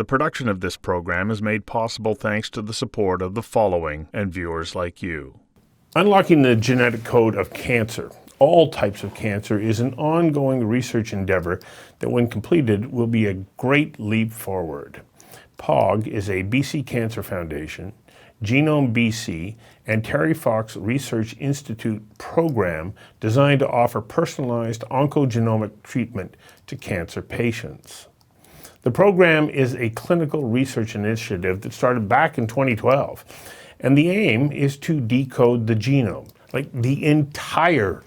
The production of this program is made possible thanks to the support of the following and viewers like you. Unlocking the genetic code of cancer, all types of cancer, is an ongoing research endeavor that, when completed, will be a great leap forward. POG is a BC Cancer Foundation, Genome BC, and Terry Fox Research Institute program designed to offer personalized oncogenomic treatment to cancer patients. The program is a clinical research initiative that started back in 2012, and the aim is to decode the genome, like the entire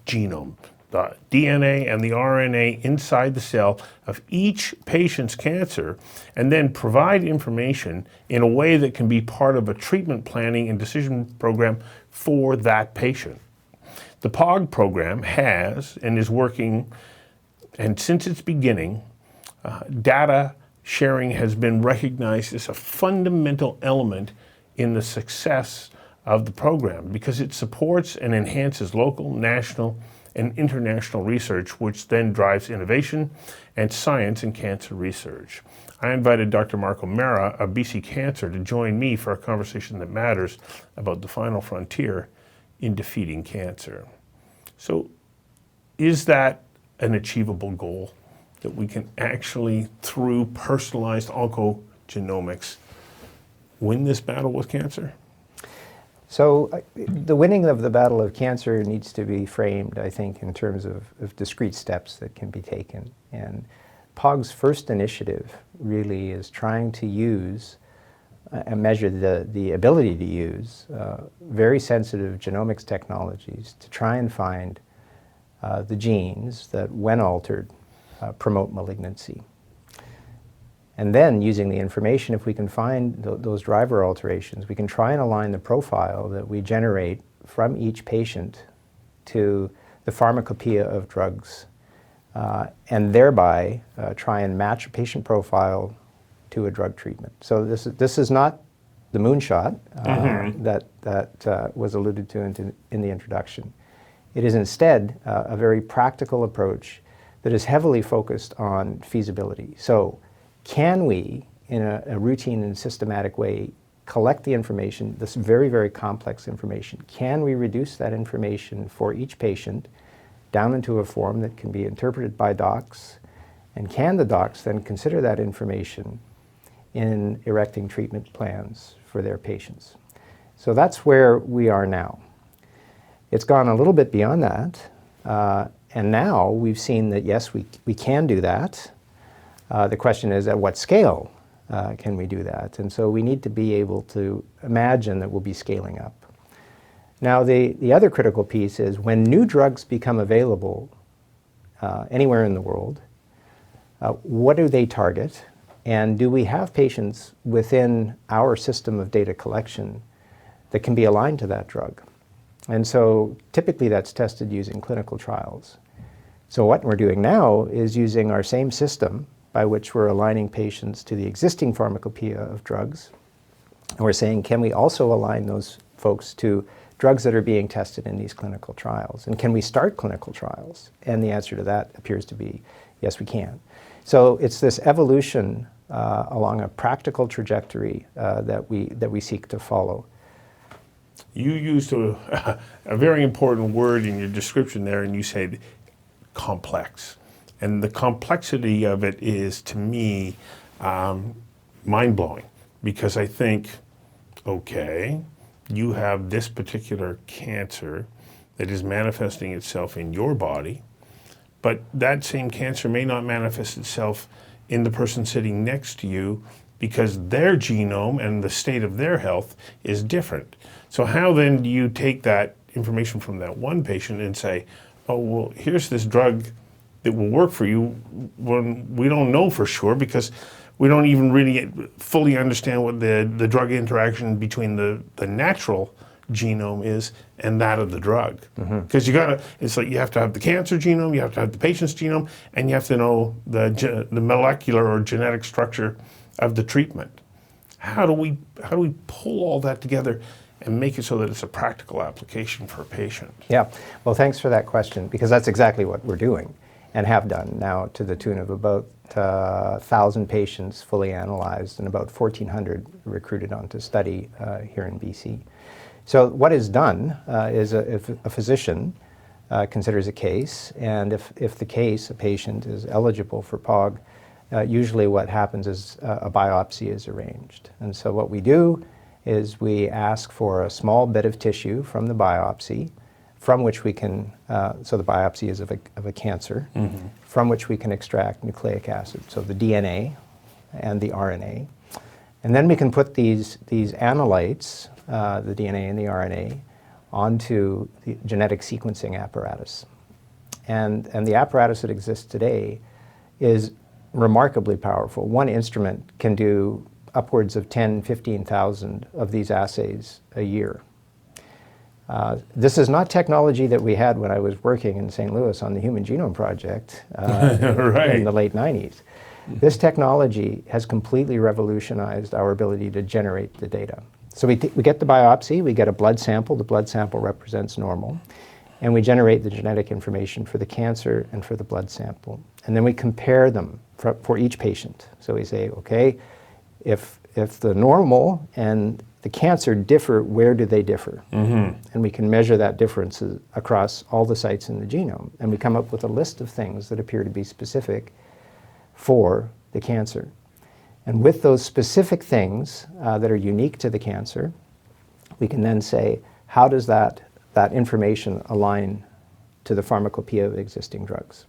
genome, the DNA and the RNA inside the cell of each patient's cancer, and then provide information in a way that can be part of a treatment planning and decision program for that patient. The POG program has and is working, and since its beginning, data sharing has been recognized as a fundamental element in the success of the program because it supports and enhances local, national, and international research, which then drives innovation and science in cancer research. I invited Dr. Marco Marra of BC Cancer to join me for a conversation that matters about the final frontier in defeating cancer. So, is that an achievable goal? That we can actually, through personalized oncogenomics, win this battle with cancer? So the winning of the battle of cancer needs to be framed, I think, in terms of discrete steps that can be taken. And POG's first initiative really is trying to use and measure the ability to use very sensitive genomics technologies to try and find the genes that, when altered, promote malignancy. And then, using the information, if we can find those driver alterations, we can try and align the profile that we generate from each patient to the pharmacopoeia of drugs, and thereby try and match a patient profile to a drug treatment. So this is not the moonshot that was alluded to in the introduction. It is instead a very practical approach that is heavily focused on feasibility. So, can we, in a routine and systematic way, collect the information, this very, very complex information? Can we reduce that information for each patient down into a form that can be interpreted by docs? And can the docs then consider that information in erecting treatment plans for their patients? So that's where we are now. It's gone a little bit beyond that. And now we've seen that, yes, we can do that. The question is, at what scale can we do that? And so we need to be able to imagine that we'll be scaling up. Now, the other critical piece is when new drugs become available anywhere in the world, what do they target? And do we have patients within our system of data collection that can be aligned to that drug? And so typically that's tested using clinical trials. So what we're doing now is using our same system by which we're aligning patients to the existing pharmacopoeia of drugs. And we're saying, can we also align those folks to drugs that are being tested in these clinical trials? And can we start clinical trials? And the answer to that appears to be, yes, we can. So it's this evolution along a practical trajectory that we seek to follow. You used a very important word in your description there, and you said complex. And the complexity of it is, to me, mind-blowing, because I think, okay, you have this particular cancer that is manifesting itself in your body, but that same cancer may not manifest itself in the person sitting next to you because their genome and the state of their health is different. So how then do you take that information from that one patient and say, oh, well, here's this drug that will work for you, when we don't know for sure because we don't even really fully understand what the drug interaction between the natural genome is and that of the drug. Because it's like you have to have the cancer genome, you have to have the patient's genome, and you have to know the molecular or genetic structure of the treatment. How do we pull all that together and make it so that it's a practical application for a patient? Yeah, well, thanks for that question, because that's exactly what we're doing. and have done now to the tune of about 1,000 patients fully analyzed and about 1,400 recruited onto study here in BC. So what is done is if a physician considers a case, and if the case, a patient, is eligible for POG, usually what happens is a biopsy is arranged. And so what we do is we ask for a small bit of tissue from the biopsy, from which we can, so the biopsy is of a cancer, from which we can extract nucleic acid, so the DNA and the RNA. And then we can put these analytes, the DNA and the RNA, onto the genetic sequencing apparatus. And the apparatus that exists today is remarkably powerful. One instrument can do upwards of 10, 15,000 of these assays a year. This is not technology that we had when I was working in St. Louis on the Human Genome Project Right. in the late 90s. This technology has completely revolutionized our ability to generate the data. So we get the biopsy, we get a blood sample, the blood sample represents normal, and we generate the genetic information for the cancer and for the blood sample. And then we compare them for each patient. So we say, okay, if the normal and the cancer differ, where do they differ? And we can measure that difference across all the sites in the genome. And we come up with a list of things that appear to be specific for the cancer. And with those specific things that are unique to the cancer, we can then say, how does that information align to the pharmacopoeia of existing drugs?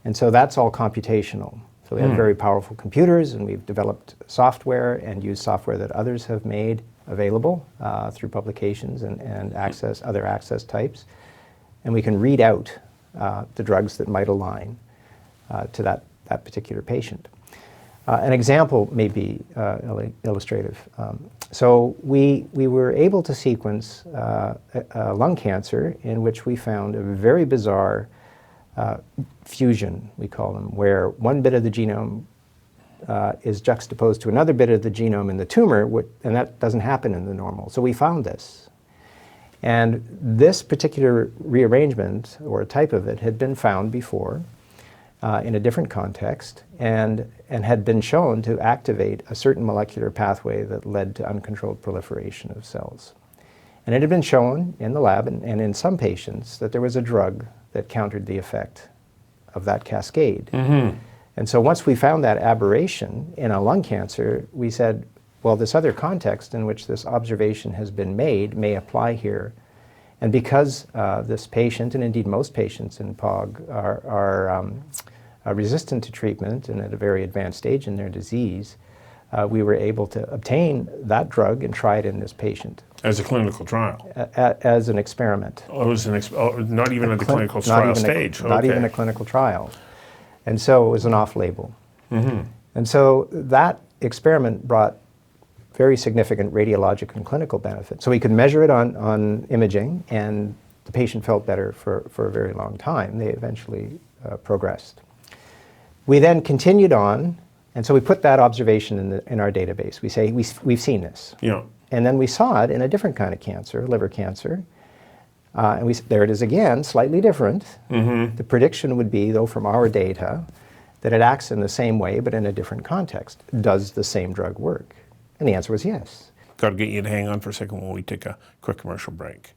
And so that's all computational. So we have very powerful computers, and we've developed software and used software that others have made available through publications and other access types. And we can read out the drugs that might align to that particular patient. An example may be illustrative. So we were able to sequence a lung cancer in which we found a very bizarre fusion, we call them, where one bit of the genome is juxtaposed to another bit of the genome in the tumor, and that doesn't happen in the normal. So we found this. And this particular rearrangement, or a type of it, had been found before in a different context and had been shown to activate a certain molecular pathway that led to uncontrolled proliferation of cells. And it had been shown in the lab and in some patients that there was a drug that countered the effect of that cascade. And so once we found that aberration in a lung cancer, we said, well, this other context in which this observation has been made may apply here. And because this patient, and indeed most patients in POG, are resistant to treatment and at a very advanced stage in their disease, we were able to obtain that drug and try it in this patient. As a clinical trial? As an experiment. Oh, it was not even at the clinical trial stage? Not even a clinical trial. And so it was an off-label. And so that experiment brought very significant radiologic and clinical benefit. So we could measure it on imaging, and the patient felt better for a very long time. They eventually progressed. We then continued on, and so we put that observation in our database. We say, we've seen this. Yeah. And then we saw it in a different kind of cancer, liver cancer. And there it is again, slightly different. The prediction would be, though, from our data, that it acts in the same way, but in a different context. Does the same drug work? And the answer was yes. Got to get you to hang on for a second while we take a quick commercial break.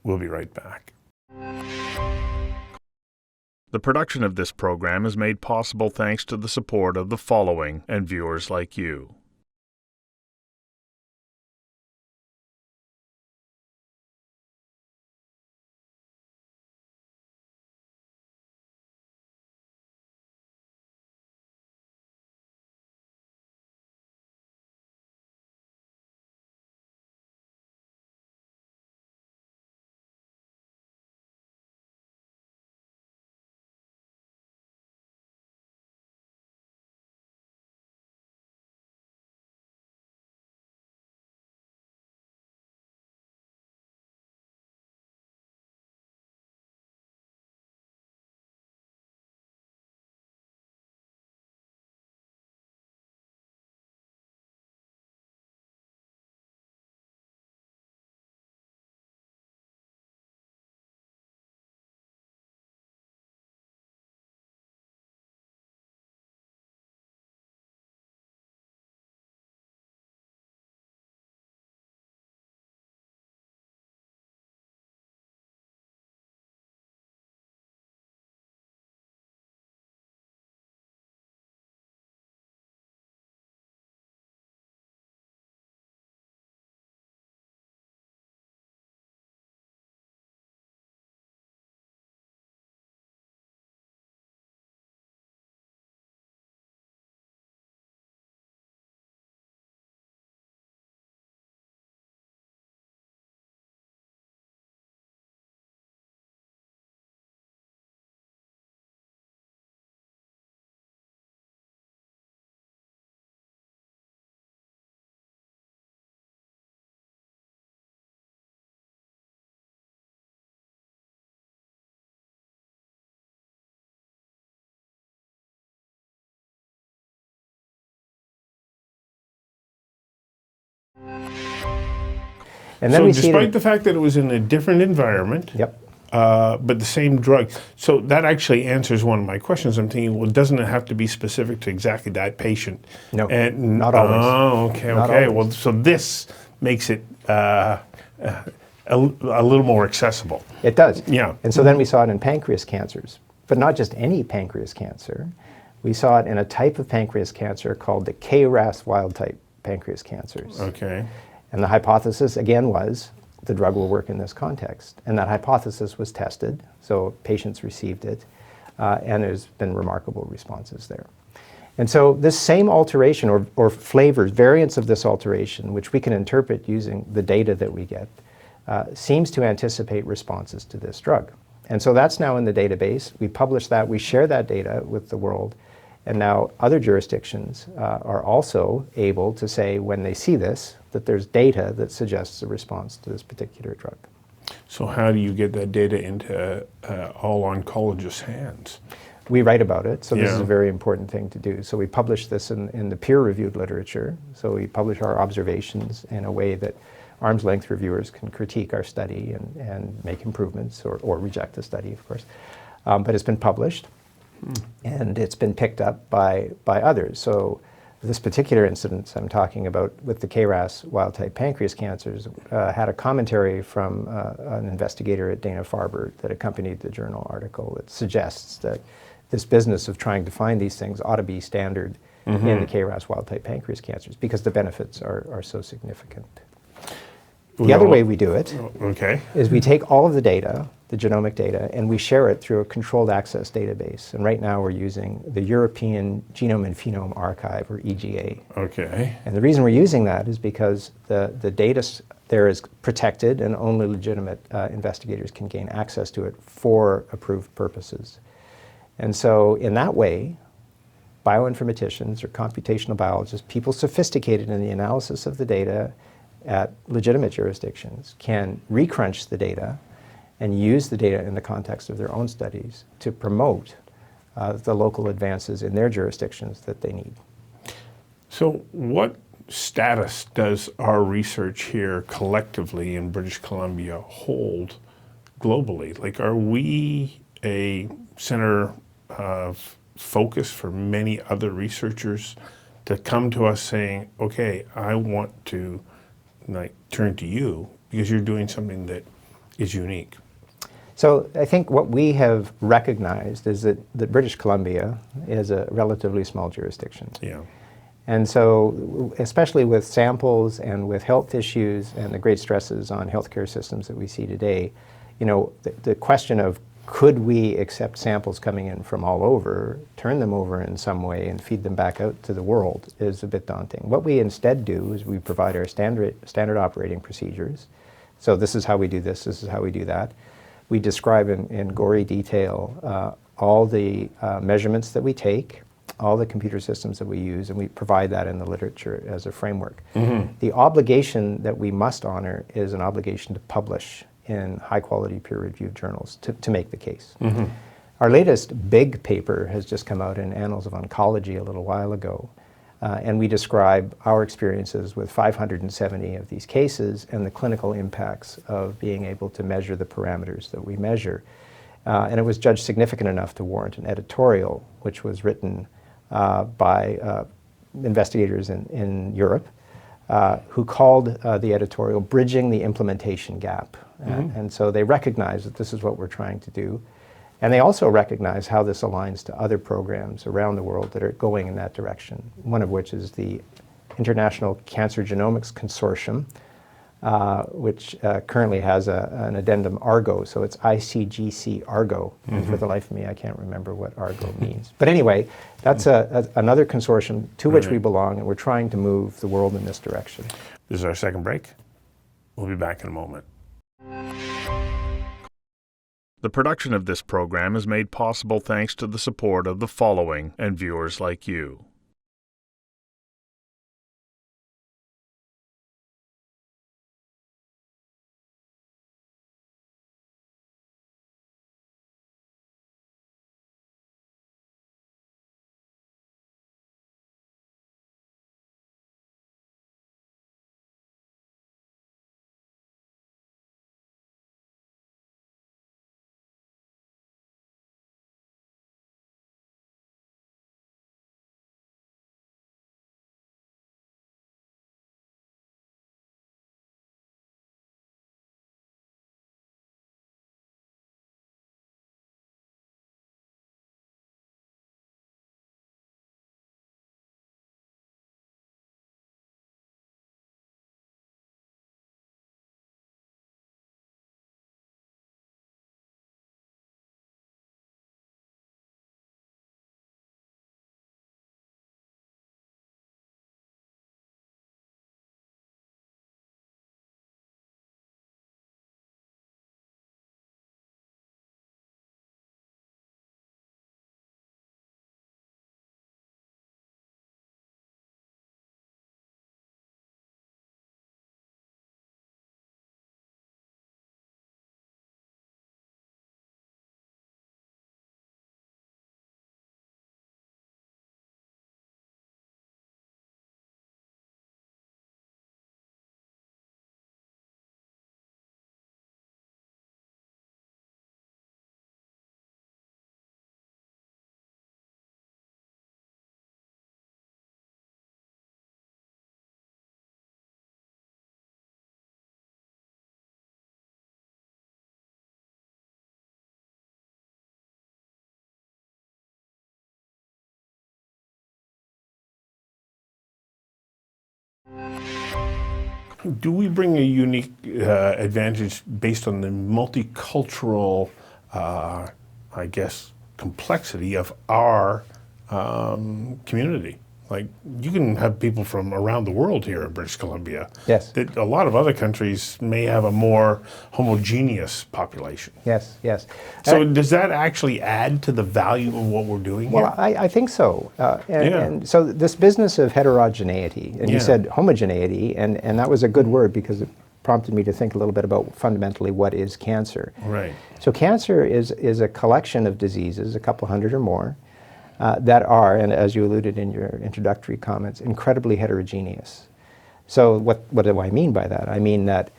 We'll be right back. The production of this program is made possible thanks to the support of the following and viewers like you. And then So we see despite the fact that it was in a different environment, Yep. but the same drug, so that actually answers one of my questions. I'm thinking, well, doesn't it have to be specific to exactly that patient? No, And, not always. Oh, okay, Not okay. always. Well, so this makes it a little more accessible. It does. Yeah. And so then we saw it in pancreas cancers, but not just any pancreas cancer. We saw it in a type of pancreas cancer called the KRAS wild type pancreas cancers. Okay. And the hypothesis, again, was the drug will work in this context. And that hypothesis was tested, so patients received it, and there's been remarkable responses there. And so this same alteration, or flavors, variants of this alteration, which we can interpret using the data that we get, seems to anticipate responses to this drug. And so that's now in the database. We publish that, we share that data with the world, and now other jurisdictions are also able to say when they see this, that there's data that suggests a response to this particular drug. So how do you get that data into all oncologists' hands? We write about it, so this is Yeah. a very important thing to do. So we publish this in the peer-reviewed literature. So we publish our observations in a way that arm's length reviewers can critique our study and make improvements or reject the study, of course. But it's been published. And it's been picked up by others. So this particular incident I'm talking about with the KRAS wild-type pancreas cancers had a commentary from an investigator at Dana-Farber that accompanied the journal article that suggests that this business of trying to find these things ought to be standard in the KRAS wild-type pancreas cancers because the benefits are so significant. The other way we do it is we take all of the data, the genomic data, and we share it through a controlled access database. And right now we're using the European Genome and Phenome Archive, or EGA. Okay. And the reason we're using that is because the data there is protected and only legitimate investigators can gain access to it for approved purposes. And so in that way, bioinformaticians or computational biologists, people sophisticated in the analysis of the data at legitimate jurisdictions, can recrunch the data and use the data in the context of their own studies to promote the local advances in their jurisdictions that they need. So what status does our research here collectively in British Columbia hold globally? Like, are we a center of focus for many other researchers to come to us saying, okay, I want to turn to you because you're doing something that is unique? So I think what we have recognized is that British Columbia is a relatively small jurisdiction. Yeah. And so, especially with samples and with health issues and the great stresses on healthcare systems that we see today, you know, the question of could we accept samples coming in from all over, turn them over in some way, and feed them back out to the world is a bit daunting. What we instead do is we provide our standard operating procedures. So this is how we do this is how we do that. We describe in gory detail all the measurements that we take, all the computer systems that we use, and we provide that in the literature as a framework. The obligation that we must honor is an obligation to publish in high-quality peer-reviewed journals to make the case. Our latest big paper has just come out in Annals of Oncology a little while ago, and we describe our experiences with 570 of these cases and the clinical impacts of being able to measure the parameters that we measure. And it was judged significant enough to warrant an editorial, which was written by investigators in Europe, who called the editorial "Bridging the Implementation Gap." And so they recognize that this is what we're trying to do. And they also recognize how this aligns to other programs around the world that are going in that direction, one of which is the International Cancer Genomics Consortium, which currently has an addendum ARGO, so it's ICGC ARGO. And for the life of me, I can't remember what ARGO means. But anyway, that's another consortium to which we belong, and we're trying to move the world in this direction. This is our second break. We'll be back in a moment. The production of this program is made possible thanks to the support of the following and viewers like you. Do we bring a unique advantage based on the multicultural, I guess, complexity of our community? Like, you can have people from around the world here in British Columbia. Yes. That a lot of other countries may have a more homogeneous population. Yes, yes. So does that actually add to the value of what we're doing Well, here? I think so. Yeah. And so this business of heterogeneity, and you Yeah. said homogeneity, and that was a good word because it prompted me to think a little bit about fundamentally what is cancer. Right. So cancer is a collection of diseases, a couple hundred or more, that are, and as you alluded in your introductory comments, incredibly heterogeneous. So what do I mean by that? I mean that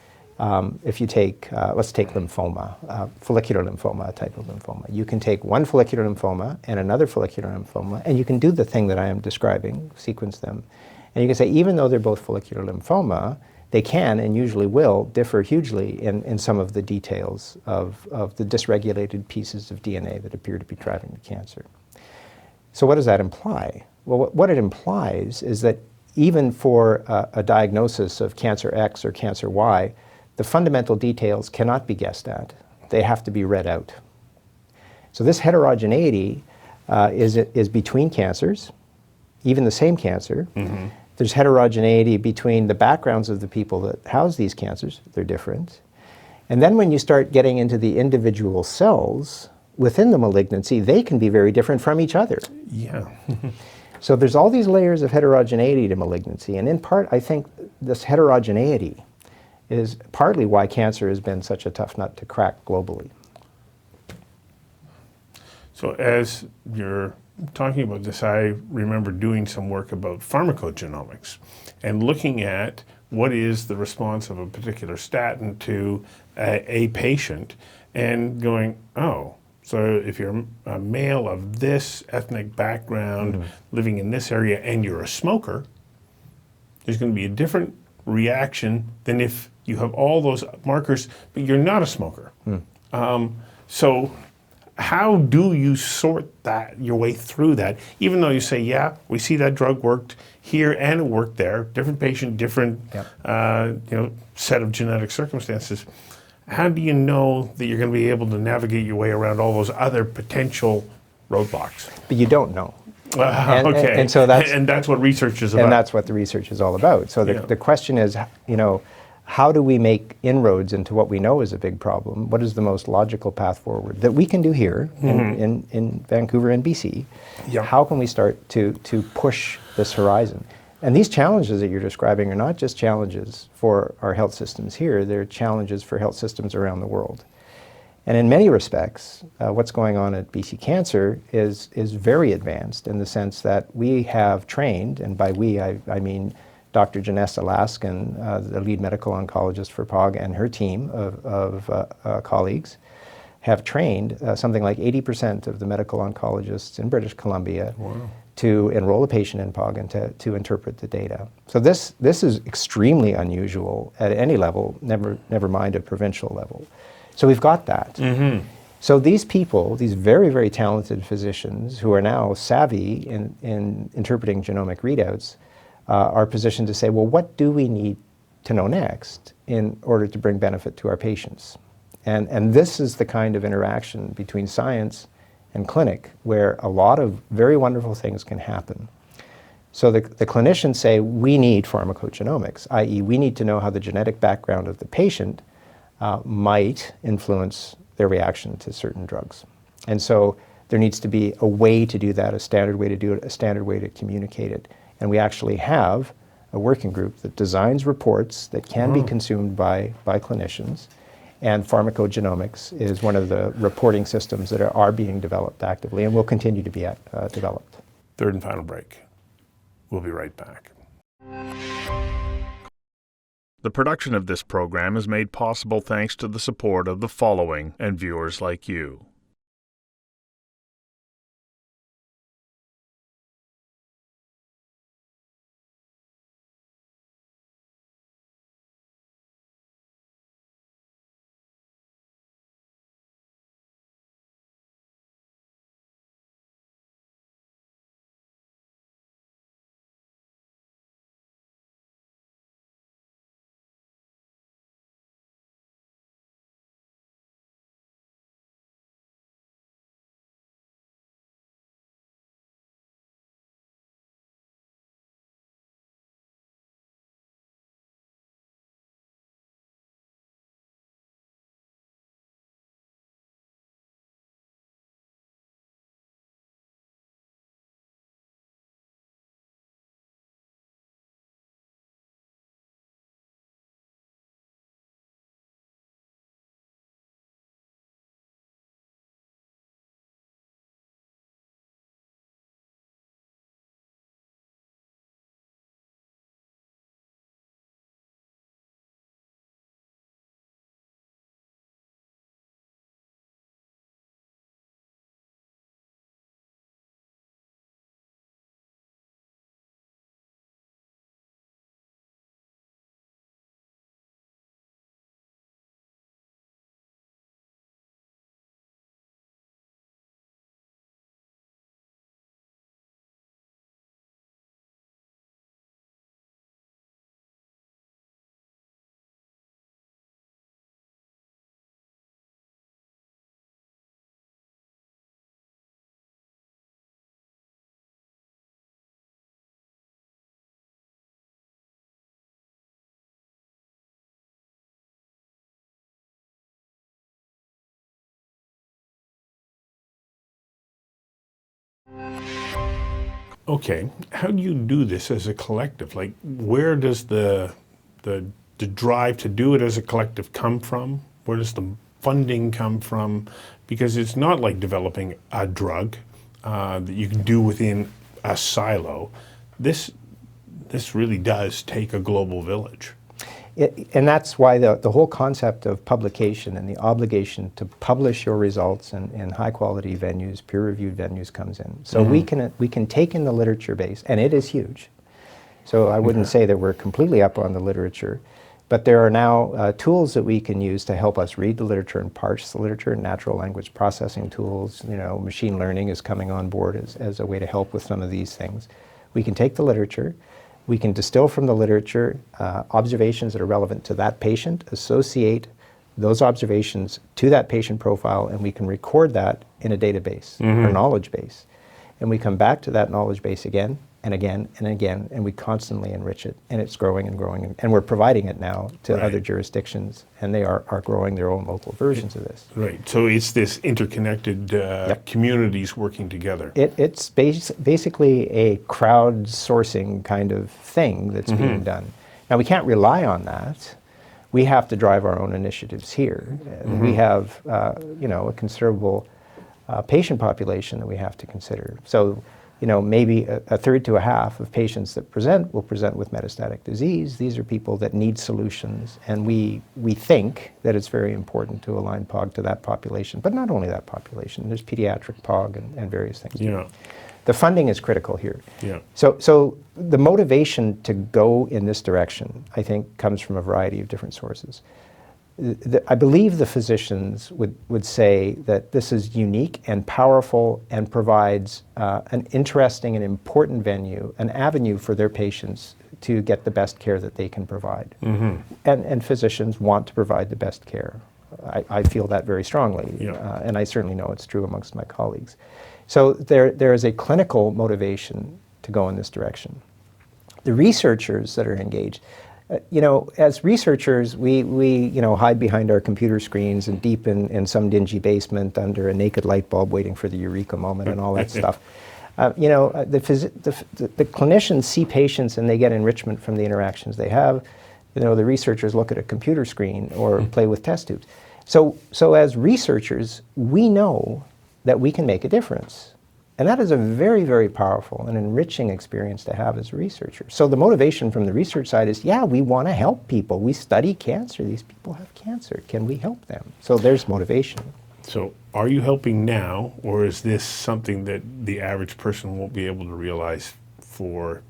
if you take, let's take lymphoma, follicular lymphoma, a type of lymphoma. You can take one follicular lymphoma and another follicular lymphoma, and you can do the thing that I am describing, sequence them. And you can say, even though they're both follicular lymphoma, they can and usually will differ hugely in some of the details of the dysregulated pieces of DNA that appear to be driving the cancer. So what does that imply? Well, what it implies is that even for a diagnosis of cancer X or cancer Y, the fundamental details cannot be guessed at. They have to be read out. So this heterogeneity is between cancers, even the same cancer. Mm-hmm. There's heterogeneity between the backgrounds of the people that house these cancers. They're different. And then when you start getting into the individual cells within the malignancy, they can be very different from each other. Yeah. So there's all these layers of heterogeneity to malignancy, and in part, I think this heterogeneity is partly why cancer has been such a tough nut to crack globally. So as you're talking about this, I remember doing some work about pharmacogenomics and looking at what is the response of a particular statin to a patient and going, oh, so if you're a male of this ethnic background, living in this area, and you're a smoker, there's going to be a different reaction than if you have all those markers, but you're not a smoker. So how do you sort that, your way through that, even though you say, yeah, we see that drug worked here and it worked there, different patient, different set of genetic circumstances. How do you know that you're going to be able to navigate your way around all those other potential roadblocks? But you don't know. Okay. And so that's what research is about. And that's what the research is all about. So the question is, how do we make inroads into what we know is a big problem? What is the most logical path forward that we can do here in Vancouver and BC? Yeah. How can we start to push this horizon? And these challenges that you're describing are not just challenges for our health systems here, they're challenges for health systems around the world. And in many respects, what's going on at BC Cancer is very advanced in the sense that we have trained, and by we I mean Dr. Janessa Laskin, the lead medical oncologist for POG, and her team of colleagues have trained something like 80% of the medical oncologists in British Columbia to enroll a patient in POG and to interpret the data. So this is extremely unusual at any level, never mind a provincial level. So we've got that. So these people, these very, very talented physicians who are now savvy in interpreting genomic readouts, are positioned to say, well, what do we need to know next in order to bring benefit to our patients? And this is the kind of interaction between science and clinic where a lot of very wonderful things can happen. So the clinicians say, we need pharmacogenomics, i.e. we need to know how the genetic background of the patient might influence their reaction to certain drugs. And so there needs to be a way to do that, a standard way to do it, a standard way to communicate it. And we actually have a working group that designs reports that can be consumed by clinicians. And pharmacogenomics is one of the reporting systems that are being developed actively and will continue to be developed. Third and final break. We'll be right back. The production of this program is made possible thanks to the support of the following and viewers like you. Okay, how do you do this as a collective? Like, where does the drive to do it as a collective come from? Where does the funding come from? Because it's not like developing a drug that you can do within a silo. This really does take a global village. And that's why the whole concept of publication and the obligation to publish your results in high-quality venues, peer-reviewed venues, comes in. So we can take in the literature base, and it is huge. So I wouldn't say that we're completely up on the literature, but there are now tools that we can use to help us read the literature and parse the literature. Natural language processing tools, machine learning is coming on board as a way to help with some of these things. We can take the literature. We can distill from the literature observations that are relevant to that patient, associate those observations to that patient profile, and we can record that in a database or knowledge base. And we come back to that knowledge base again and again and again, and we constantly enrich it, and it's growing and growing. And we're providing it now to other jurisdictions, and they are growing their own local versions of this. Right, so it's this interconnected communities working together. It's basically a crowdsourcing kind of thing that's being done. Now, we can't rely on that. We have to drive our own initiatives here. We have, a considerable patient population that we have to consider. So, maybe a third to a half of patients that will present with metastatic disease. These are people that need solutions, and we think that it's very important to align POG to that population, but not only that population. There's pediatric POG and various things. Yeah. The funding is critical here. Yeah. So the motivation to go in this direction, I think, comes from a variety of different sources. I believe the physicians would say that this is unique and powerful and provides an interesting and important venue, an avenue for their patients to get the best care that they can provide. And physicians want to provide the best care. I feel that very strongly, and I certainly know it's true amongst my colleagues. So there is a clinical motivation to go in this direction. The researchers that are engaged, as researchers, we hide behind our computer screens and deep in some dingy basement under a naked light bulb waiting for the eureka moment and all that stuff. The clinicians see patients and they get enrichment from the interactions they have. The researchers look at a computer screen or play with test tubes. So as researchers, we know that we can make a difference. And that is a very, very powerful and enriching experience to have as a researcher. So the motivation from the research side is, we want to help people. We study cancer. These people have cancer. Can we help them? So there's motivation. So are you helping now, or is this something that the average person won't be able to realize for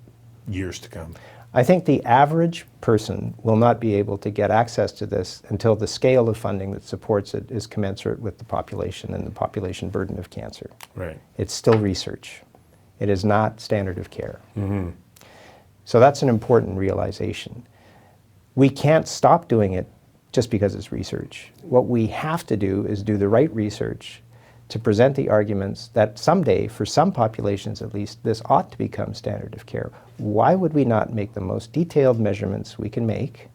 years to come? I think the average person will not be able to get access to this until the scale of funding that supports it is commensurate with the population and the population burden of cancer. Right. It's still research. It is not standard of care. So that's an important realization. We can't stop doing it just because it's research. What we have to do is do the right research to present the arguments that someday, for some populations at least, this ought to become standard of care. Why would we not make the most detailed measurements we can make,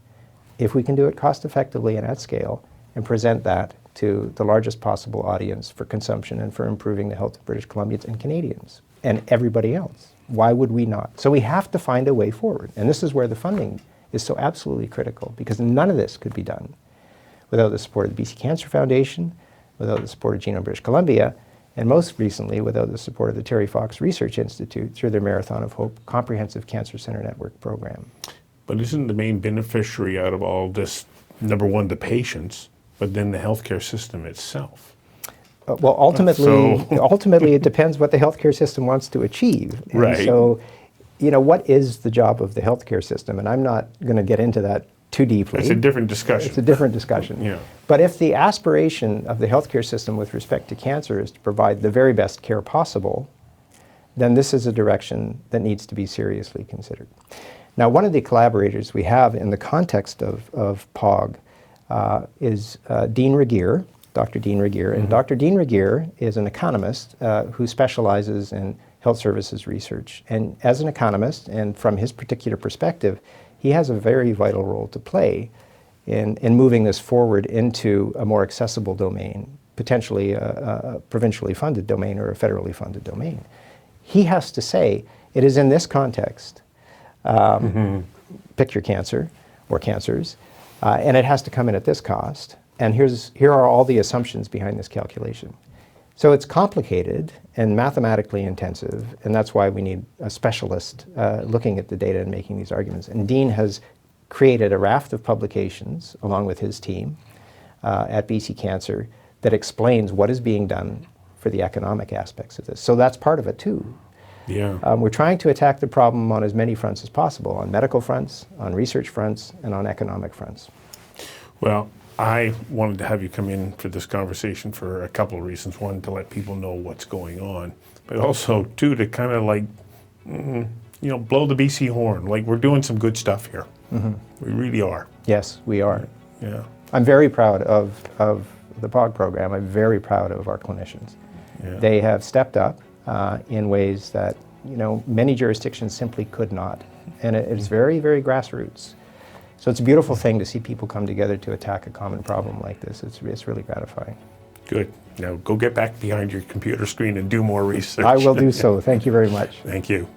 if we can do it cost effectively and at scale, and present that to the largest possible audience for consumption and for improving the health of British Columbians and Canadians and everybody else? Why would we not? So we have to find a way forward. And this is where the funding is so absolutely critical, because none of this could be done without the support of the BC Cancer Foundation, without the support of Genome British Columbia, and most recently without the support of the Terry Fox Research Institute through their Marathon of Hope Comprehensive Cancer Center Network program. But isn't the main beneficiary out of all this, number one, the patients, but then the healthcare system itself? Well, ultimately it depends what the healthcare system wants to achieve. And right. So, what is the job of the healthcare system? And I'm not going to get into that too deeply. It's a different discussion. It's a different discussion. Yeah. But if the aspiration of the healthcare system with respect to cancer is to provide the very best care possible, then this is a direction that needs to be seriously considered. Now, one of the collaborators we have in the context of POG is Dean Regier, Dr. Dean Regier. And Dr. Dean Regier is an economist who specializes in health services research. And as an economist, and from his particular perspective, he has a very vital role to play in moving this forward into a more accessible domain, potentially a provincially funded domain or a federally funded domain. He has to say, It is in this context, pick your cancer or cancers, and it has to come in at this cost. And here are all the assumptions behind this calculation. So it's complicated and mathematically intensive, and that's why we need a specialist looking at the data and making these arguments. And Dean has created a raft of publications, along with his team at BC Cancer, that explains what is being done for the economic aspects of this. So that's part of it too. Yeah. We're trying to attack the problem on as many fronts as possible, on medical fronts, on research fronts, and on economic fronts. Well, I wanted to have you come in for this conversation for a couple of reasons. One, to let people know what's going on, but also, two, to kind of like, blow the BC horn. Like, we're doing some good stuff here. We really are. Yes, we are. Yeah. I'm very proud of the POG program. I'm very proud of our clinicians. Yeah. They have stepped up in ways that many jurisdictions simply could not, and it's very, very grassroots. So it's a beautiful thing to see people come together to attack a common problem like this. It's really gratifying. Good. Now go get back behind your computer screen and do more research. I will do so. Thank you very much. Thank you.